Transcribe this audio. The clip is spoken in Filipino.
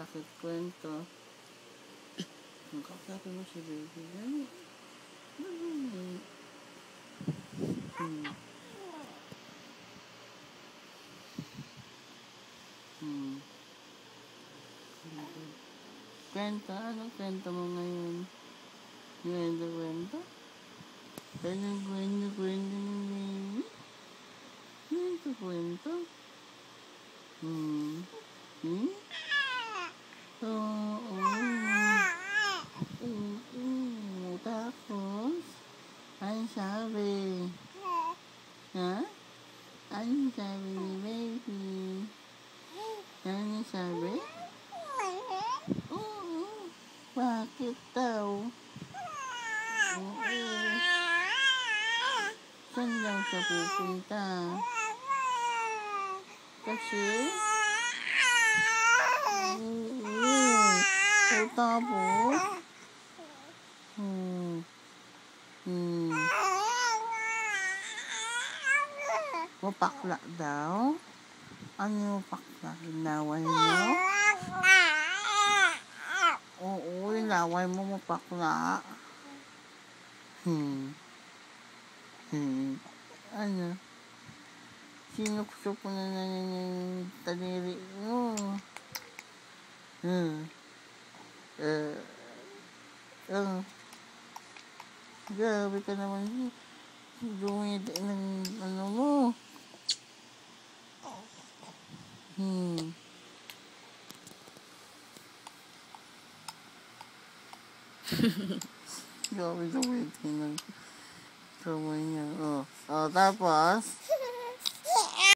Bakit kwento? Ang kausapin mo si baby. Ano? Kwento? Anong kwento mo ngayon? Kwento? Anong kwento ng baby? Kwento? Oo. Tapos, ano sabi? Ha? Ano sabi ni baby? Ano sabi? Oo. Bakit daw? Oo. Saan daw siya pupunta? Kasi? Tapos? Mapakla daw? Ano yung pakla? Inaway mo? Oo, inaway mo mapakla. Ano? Sinukso ko na yung taliri mo. Grabe ka naman. Dumidi ng ano mo. Grabe dumidi ng kamay niya. Tapos?